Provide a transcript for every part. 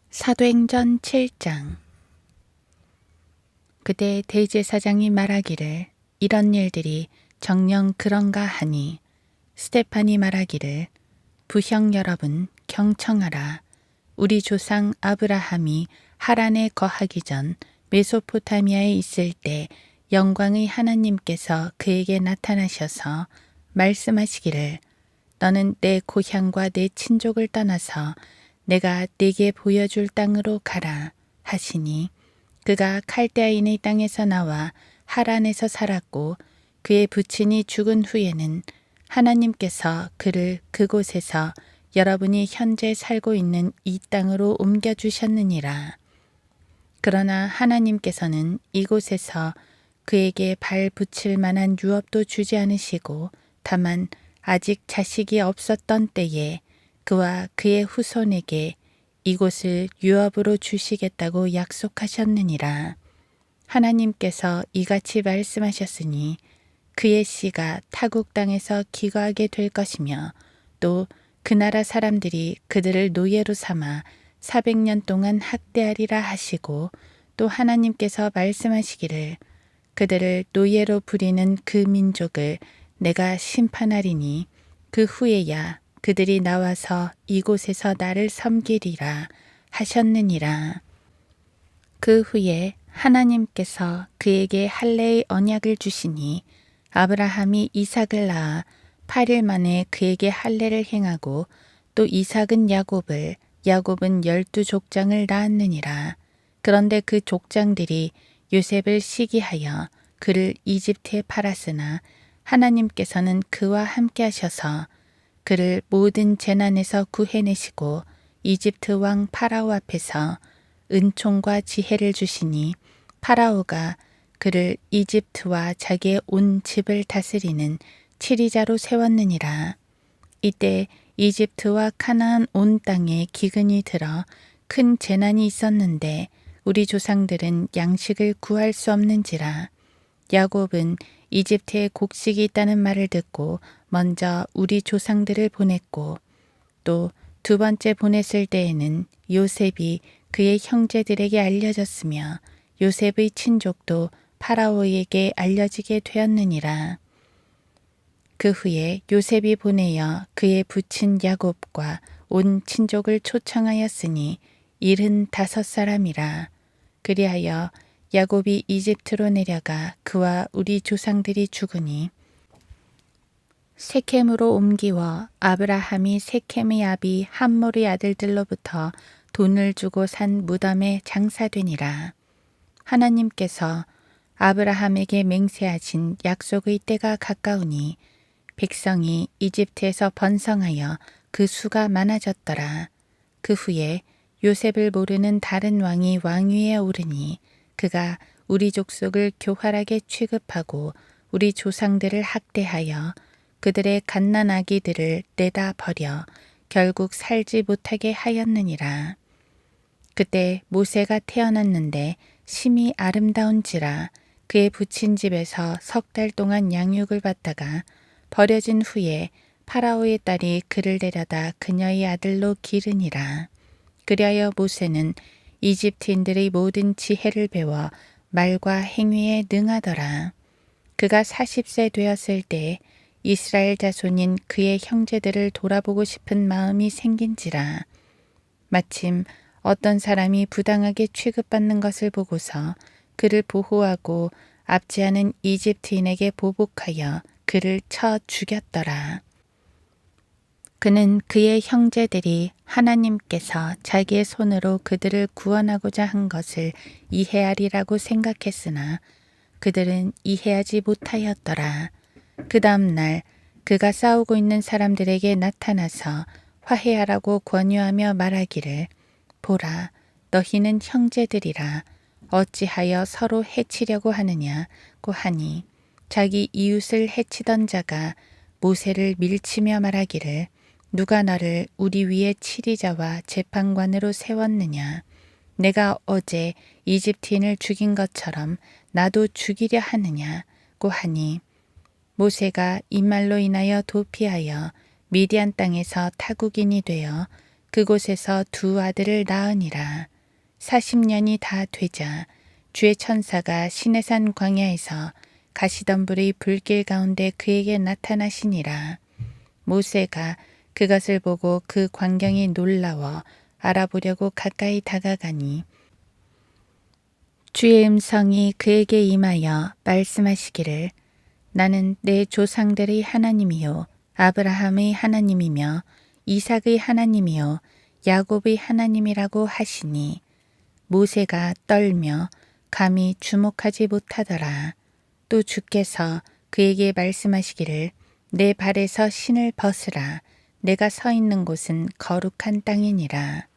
사도행전 7장. 그때 대제사장이 말하기를 이런 일들이 정녕 그런가 하니 스데판이 말하기를 부형 여러분 경청하라. 우리 조상 아브라함이 하란에 거하기 전 메소포타미아에 있을 때 영광의 하나님께서 그에게 나타나셔서 말씀하시기를 너는 내 고향과 내 친족을 떠나서 내가 네게 보여줄 땅으로 가라 하시니 그가 칼데아인의 땅에서 나와 하란에서 살았고 그의 부친이 죽은 후에는 하나님께서 그를 그곳에서 여러분이 현재 살고 있는 이 땅으로 옮겨주셨느니라. 그러나 하나님께서는 이곳에서 그에게 발 붙일 만한 유업도 주지 않으시고 다만 아직 자식이 없었던 때에 그와 그의 후손에게 이곳을 유업으로 주시겠다고 약속하셨느니라. 하나님께서 이같이 말씀하셨으니 그의 씨가 타국 땅에서 기거하게 될 것이며 또 그 나라 사람들이 그들을 노예로 삼아 400년 동안 학대하리라 하시고 또 하나님께서 말씀하시기를 그들을 노예로 부리는 그 민족을 내가 심판하리니 그 후에야 그들이 나와서 이곳에서 나를 섬기리라 하셨느니라. 그 후에 하나님께서 그에게 할례의 언약을 주시니 아브라함이 이삭을 낳아 8일 만에 그에게 할례를 행하고 또 이삭은 야곱을 야곱은 12족장을 낳았느니라. 그런데 그 족장들이 요셉을 시기하여 그를 이집트에 팔았으나 하나님께서는 그와 함께 하셔서 그를 모든 재난에서 구해내시고 이집트 왕 파라오 앞에서 은총과 지혜를 주시니 파라오가 그를 이집트와 자기의 온 집을 다스리는 치리자로 세웠느니라. 이때 이집트와 가나안 온 땅에 기근이 들어 큰 재난이 있었는데 우리 조상들은 양식을 구할 수 없는지라. 야곱은 이집트에 곡식이 있다는 말을 듣고 먼저 우리 조상들을 보냈고 또 두 번째 보냈을 때에는 요셉이 그의 형제들에게 알려졌으며 요셉의 친족도 파라오에게 알려지게 되었느니라. 그 후에 요셉이 보내어 그의 부친 야곱과 온 친족을 초청하였으니 75사람이라. 그리하여 야곱이 이집트로 내려가 그와 우리 조상들이 죽으니 세켐으로 옮기워 아브라함이 세켐의 아비 함몰의 아들들로부터 돈을 주고 산 무덤에 장사되니라. 하나님께서 아브라함에게 맹세하신 약속의 때가 가까우니 백성이 이집트에서 번성하여 그 수가 많아졌더라. 그 후에 요셉을 모르는 다른 왕이 왕위에 오르니 그가 우리 족속을 교활하게 취급하고 우리 조상들을 학대하여 그들의 갓난아기들을 내다 버려 결국 살지 못하게 하였느니라. 그때 모세가 태어났는데 심히 아름다운지라 그의 부친 집에서 3달 동안 양육을 받다가 버려진 후에 파라오의 딸이 그를 데려다 그녀의 아들로 기르니라. 그리하여 모세는 이집트인들의 모든 지혜를 배워 말과 행위에 능하더라. 그가 40세 되었을 때 이스라엘 자손인 그의 형제들을 돌아보고 싶은 마음이 생긴지라. 마침 어떤 사람이 부당하게 취급받는 것을 보고서 그를 보호하고 압제하는 이집트인에게 보복하여 그를 쳐 죽였더라. 그는 그의 형제들이 하나님께서 자기의 손으로 그들을 구원하고자 한 것을 이해하리라고 생각했으나 그들은 이해하지 못하였더라. 그 다음 날 그가 싸우고 있는 사람들에게 나타나서 화해하라고 권유하며 말하기를 보라, 너희는 형제들이라 어찌하여 서로 해치려고 하느냐고 하니 자기 이웃을 해치던 자가 모세를 밀치며 말하기를 누가 너를 우리 위에 치리자와 재판관으로 세웠느냐. 내가 어제 이집트인을 죽인 것처럼 나도 죽이려 하느냐고 하니 모세가 이 말로 인하여 도피하여 미디안 땅에서 타국인이 되어 그곳에서 두 아들을 낳으니라. 40년이 다 되자 주의 천사가 시내산 광야에서 가시덤불의 불길 가운데 그에게 나타나시니라. 모세가 그것을 보고 그 광경이 놀라워 알아보려고 가까이 다가가니 주의 음성이 그에게 임하여 말씀하시기를 나는 내 조상들의 하나님이요 아브라함의 하나님이며 이삭의 하나님이요 야곱의 하나님이라고 하시니 모세가 떨며 감히 주목하지 못하더라. 또 주께서 그에게 말씀하시기를 내 발에서 신을 벗으라. 내가 서 있는 곳은 거룩한 땅이니라.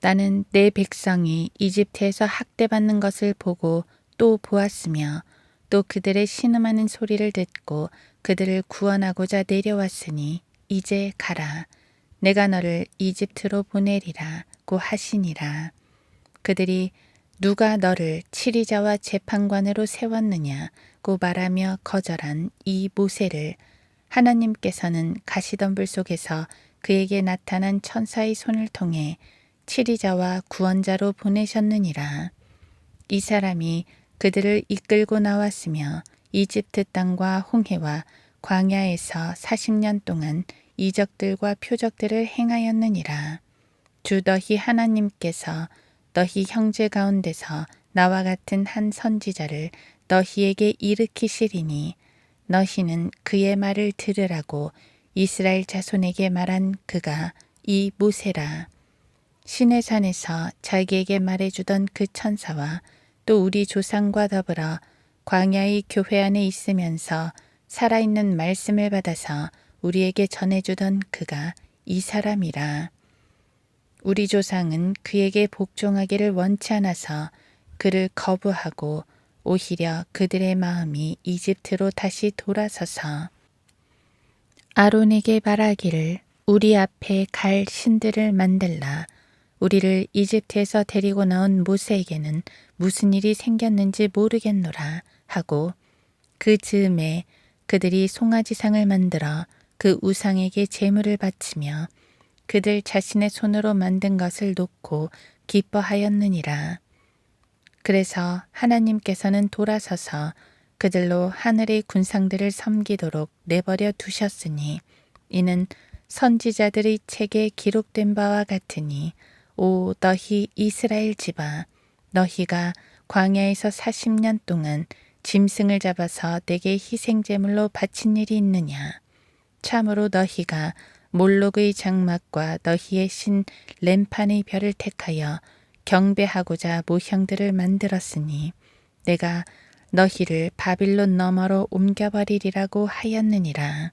나는 내 백성이 이집트에서 학대받는 것을 보고 또 보았으며 또 그들의 신음하는 소리를 듣고 그들을 구원하고자 내려왔으니 이제 가라. 내가 너를 이집트로 보내리라고 하시니라. 그들이 누가 너를 치리자와 재판관으로 세웠느냐고 말하며 거절한 이 모세를 하나님께서는 가시덤불 속에서 그에게 나타난 천사의 손을 통해 치리자와 구원자로 보내셨느니라. 이 사람이 그들을 이끌고 나왔으며 이집트 땅과 홍해와 광야에서 40년 동안 이적들과 표적들을 행하였느니라. 주 너희 하나님께서 너희 형제 가운데서 나와 같은 한 선지자를 너희에게 일으키시리니 너희는 그의 말을 들으라고 이스라엘 자손에게 말한 그가 이 모세라. 시내산에서 자기에게 말해주던 그 천사와 또 우리 조상과 더불어 광야의 교회 안에 있으면서 살아있는 말씀을 받아서 우리에게 전해주던 그가 이 사람이라. 우리 조상은 그에게 복종하기를 원치 않아서 그를 거부하고 오히려 그들의 마음이 이집트로 다시 돌아서서 아론에게 말하기를 우리 앞에 갈 신들을 만들라. 우리를 이집트에서 데리고 나온 모세에게는 무슨 일이 생겼는지 모르겠노라 하고 그 즈음에 그들이 송아지상을 만들어 그 우상에게 제물을 바치며 그들 자신의 손으로 만든 것을 놓고 기뻐하였느니라. 그래서 하나님께서는 돌아서서 그들로 하늘의 군상들을 섬기도록 내버려 두셨으니 이는 선지자들의 책에 기록된 바와 같으니 오 너희 이스라엘 집아 너희가 광야에서 40년 동안 짐승을 잡아서 내게 희생제물로 바친 일이 있느냐. 참으로 너희가 몰록의 장막과 너희의 신 램판의 별을 택하여 경배하고자 모형들을 만들었으니 내가 너희를 바빌론 너머로 옮겨버리리라고 하였느니라.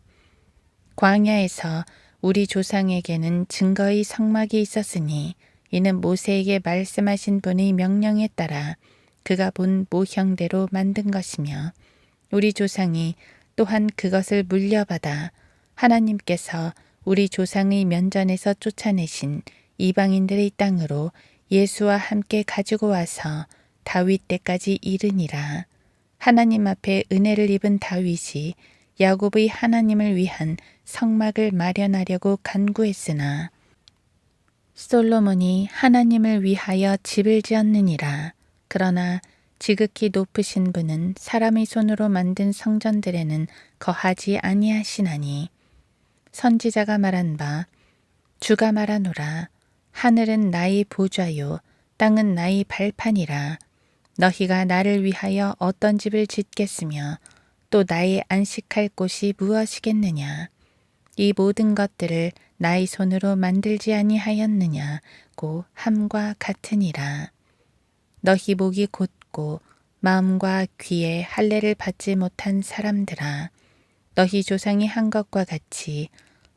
광야에서 우리 조상에게는 증거의 성막이 있었으니 이는 모세에게 말씀하신 분의 명령에 따라 그가 본 모형대로 만든 것이며 우리 조상이 또한 그것을 물려받아 하나님께서 우리 조상의 면전에서 쫓아내신 이방인들의 땅으로 예수와 함께 가지고 와서 다윗 때까지 이르니라. 하나님 앞에 은혜를 입은 다윗이 야곱의 하나님을 위한 성막을 마련하려고 간구했으나 솔로몬이 하나님을 위하여 집을 지었느니라. 그러나 지극히 높으신 분은 사람의 손으로 만든 성전들에는 거하지 아니하시나니 선지자가 말한 바 주가 말하노라. 하늘은 나의 보좌요 땅은 나의 발판이라. 너희가 나를 위하여 어떤 집을 짓겠으며 또 나의 안식할 곳이 무엇이겠느냐. 이 모든 것들을 나의 손으로 만들지 아니하였느냐고 함과 같으니라. 너희 목이 곧고 마음과 귀에 할례를 받지 못한 사람들아 너희 조상이 한 것과 같이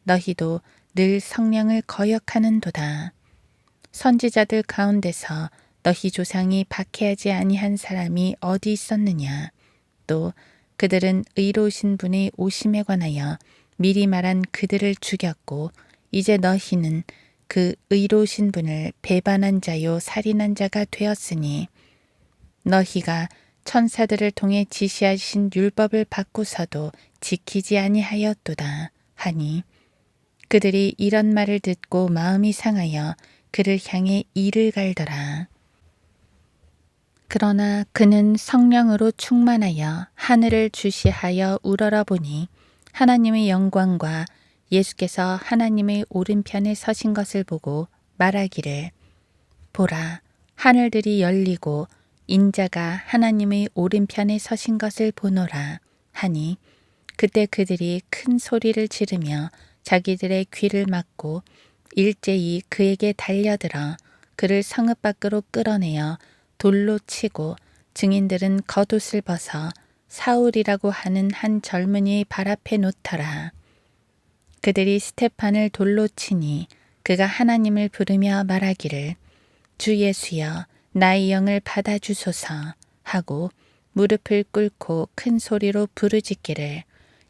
너희도 늘 성령을 거역하는도다. 선지자들 가운데서 너희 조상이 박해하지 아니한 사람이 어디 있었느냐. 또 그들은 의로우신 분의 오심에 관하여 미리 말한 그들을 죽였고 이제 너희는 그 의로우신 분을 배반한 자요 살인한 자가 되었으니 너희가 천사들을 통해 지시하신 율법을 받고서도 지키지 아니하였도다 하니 그들이 이런 말을 듣고 마음이 상하여 그를 향해 이를 갈더라. 그러나 그는 성령으로 충만하여 하늘을 주시하여 우러러보니 하나님의 영광과 예수께서 하나님의 오른편에 서신 것을 보고 말하기를 보라, 하늘들이 열리고 인자가 하나님의 오른편에 서신 것을 보노라 하니 그때 그들이 큰 소리를 지르며 자기들의 귀를 막고 일제히 그에게 달려들어 그를 성읍 밖으로 끌어내어 돌로 치고 증인들은 겉옷을 벗어 사울이라고 하는 한 젊은이의 발 앞에 놓더라. 그들이 스테판을 돌로 치니 그가 하나님을 부르며 말하기를 주 예수여 나의 영을 받아주소서 하고 무릎을 꿇고 큰 소리로 부르짖기를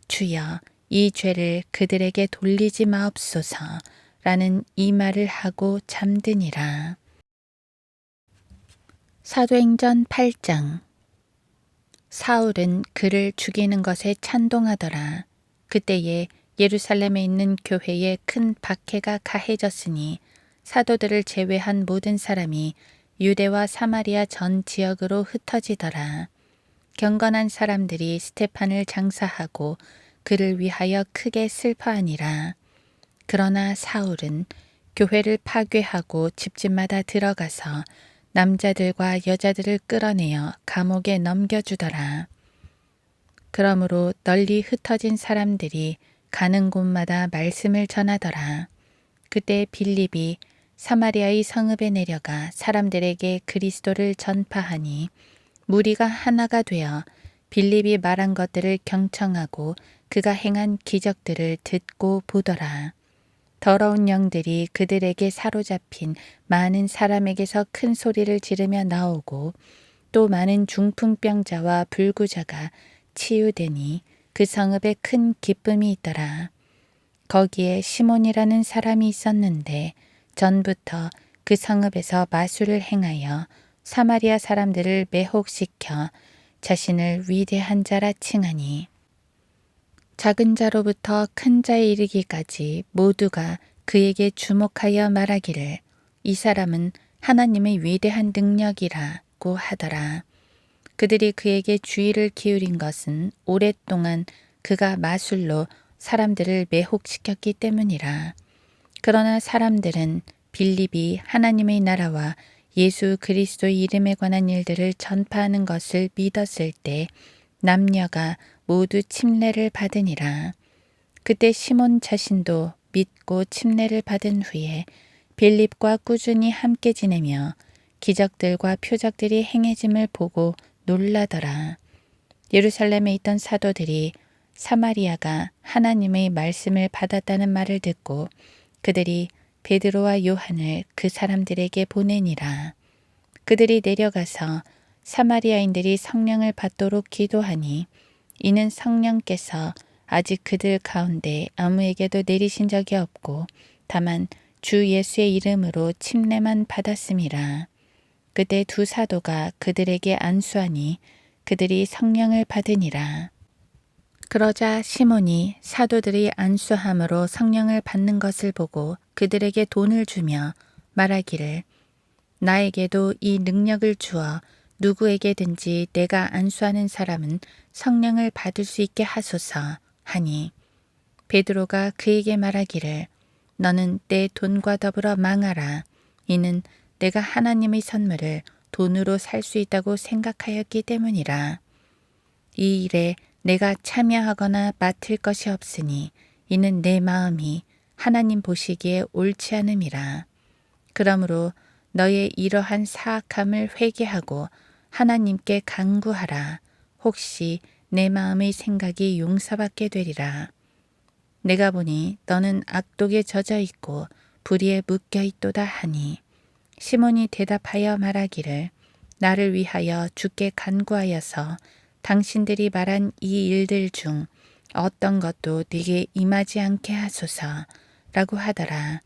주여 이 죄를 그들에게 돌리지 마옵소서 라는 이 말을 하고 잠드니라. 사도행전 8장. 사울은 그를 죽이는 것에 찬동하더라. 그때에 예루살렘에 있는 교회에 큰 박해가 가해졌으니 사도들을 제외한 모든 사람이 유대와 사마리아 전 지역으로 흩어지더라. 경건한 사람들이 스테판을 장사하고 그를 위하여 크게 슬퍼하니라. 그러나 사울은 교회를 파괴하고 집집마다 들어가서 남자들과 여자들을 끌어내어 감옥에 넘겨주더라. 그러므로 널리 흩어진 사람들이 가는 곳마다 말씀을 전하더라. 그때 빌립이 사마리아의 성읍에 내려가 사람들에게 그리스도를 전파하니 무리가 하나가 되어 빌립이 말한 것들을 경청하고 그가 행한 기적들을 듣고 보더라. 더러운 영들이 그들에게 사로잡힌 많은 사람에게서 큰 소리를 지르며 나오고 또 많은 중풍병자와 불구자가 치유되니 그 성읍에 큰 기쁨이 있더라. 거기에 시몬이라는 사람이 있었는데 전부터 그 성읍에서 마술을 행하여 사마리아 사람들을 매혹시켜 자신을 위대한 자라 칭하니 작은 자로부터 큰 자에 이르기까지 모두가 그에게 주목하여 말하기를 이 사람은 하나님의 위대한 능력이라고 하더라. 그들이 그에게 주의를 기울인 것은 오랫동안 그가 마술로 사람들을 매혹시켰기 때문이라. 그러나 사람들은 빌립이 하나님의 나라와 예수 그리스도의 이름에 관한 일들을 전파하는 것을 믿었을 때 남녀가 모두 침례를 받으니라. 그때 시몬 자신도 믿고 침례를 받은 후에 빌립과 꾸준히 함께 지내며 기적들과 표적들이 행해짐을 보고 놀라더라. 예루살렘에 있던 사도들이 사마리아가 하나님의 말씀을 받았다는 말을 듣고 그들이 베드로와 요한을 그 사람들에게 보내니라. 그들이 내려가서 사마리아인들이 성령을 받도록 기도하니 이는 성령께서 아직 그들 가운데 아무에게도 내리신 적이 없고 다만 주 예수의 이름으로 침례만 받았음이라. 그때 두 사도가 그들에게 안수하니 그들이 성령을 받으니라. 그러자 시몬이 사도들이 안수함으로 성령을 받는 것을 보고 그들에게 돈을 주며 말하기를 나에게도 이 능력을 주어 누구에게든지 내가 안수하는 사람은 성령을 받을 수 있게 하소서 하니 베드로가 그에게 말하기를 너는 내 돈과 더불어 망하라. 이는 내가 하나님의 선물을 돈으로 살 수 있다고 생각하였기 때문이라. 이 일에 내가 참여하거나 맡을 것이 없으니 이는 내 마음이 하나님 보시기에 옳지 않음이라. 그러므로 너의 이러한 사악함을 회개하고 하나님께 간구하라. 혹시 내 마음의 생각이 용서받게 되리라. 내가 보니 너는 악독에 젖어 있고 불의에 묶여 있도다 하니 시몬이 대답하여 말하기를 나를 위하여 주께 간구하여서 당신들이 말한 이 일들 중 어떤 것도 네게 임하지 않게 하소서 라고 하더라.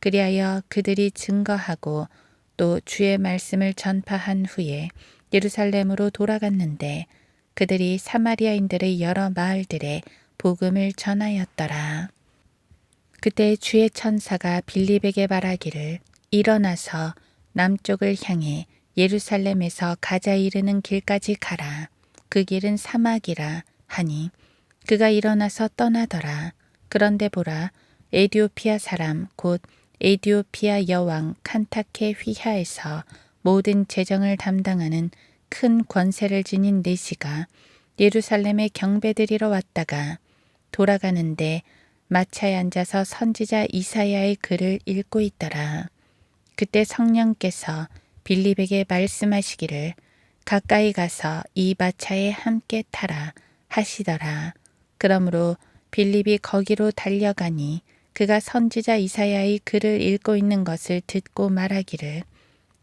그리하여 그들이 증거하고 또 주의 말씀을 전파한 후에 예루살렘으로 돌아갔는데 그들이 사마리아인들의 여러 마을들에 복음을 전하였더라. 그때 주의 천사가 빌립에게 말하기를 일어나서 남쪽을 향해 예루살렘에서 가자 이르는 길까지 가라. 그 길은 사막이라 하니 그가 일어나서 떠나더라. 그런데 보라 에디오피아 사람 곧 에디오피아 여왕 칸타케 휘하에서 모든 재정을 담당하는 큰 권세를 지닌 내시가 예루살렘에 경배드리러 왔다가 돌아가는데 마차에 앉아서 선지자 이사야의 글을 읽고 있더라. 그때 성령께서 빌립에게 말씀하시기를 가까이 가서 이 마차에 함께 타라 하시더라. 그러므로 빌립이 거기로 달려가니 그가 선지자 이사야의 글을 읽고 있는 것을 듣고 말하기를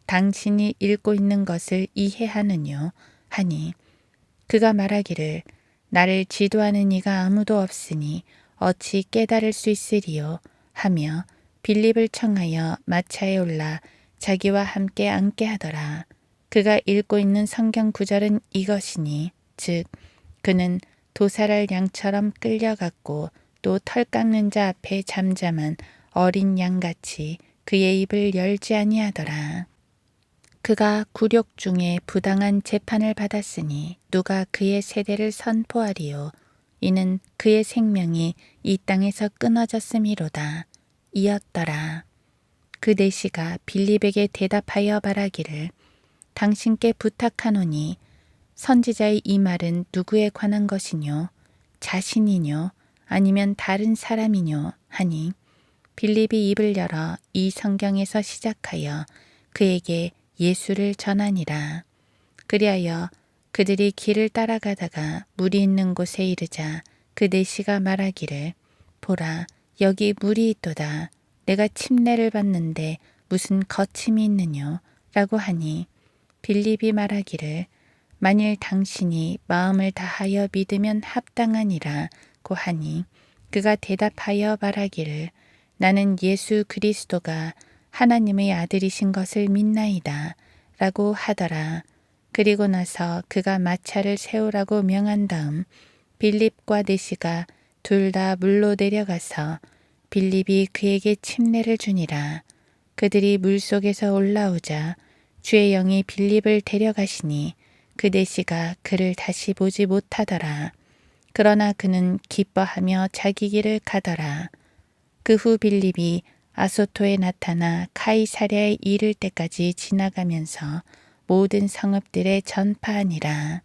당신이 읽고 있는 것을 이해하느뇨 하니 그가 말하기를 나를 지도하는 이가 아무도 없으니 어찌 깨달을 수 있으리요 하며 빌립을 청하여 마차에 올라 자기와 함께 앉게 하더라. 그가 읽고 있는 성경 구절은 이것이니 즉 그는 도살할 양처럼 끌려갔고 또 털 깎는 자 앞에 잠잠한 어린 양같이 그의 입을 열지 아니하더라. 그가 굴욕 중에 부당한 재판을 받았으니 누가 그의 세대를 선포하리요. 이는 그의 생명이 이 땅에서 끊어졌음이로다. 이었더라. 그 내시가 빌립에게 대답하여 말하기를 당신께 부탁하노니 선지자의 이 말은 누구에 관한 것이뇨? 자신이뇨? 아니면 다른 사람이뇨? 하니 빌립이 입을 열어 이 성경에서 시작하여 그에게 예수를 전하니라. 그리하여 그들이 길을 따라가다가 물이 있는 곳에 이르자 그 내시가 말하기를 보라 여기 물이 있도다. 내가 침례를 받는데 무슨 거침이 있느뇨? 라고 하니 빌립이 말하기를 만일 당신이 마음을 다하여 믿으면 합당하니라 고 하니 그가 대답하여 말하기를 나는 예수 그리스도가 하나님의 아들이신 것을 믿나이다 라고 하더라. 그리고 나서 그가 마차를 세우라고 명한 다음 빌립과 내시가 둘 다 물로 내려가서 빌립이 그에게 침례를 주니라. 그들이 물속에서 올라오자 주의 영이 빌립을 데려가시니 그 내시가 그를 다시 보지 못하더라. 그러나 그는 기뻐하며 자기 길을 가더라. 그 후 빌립이 아소토에 나타나 카이사랴에 이를 때까지 지나가면서 모든 성읍들에 전파하니라.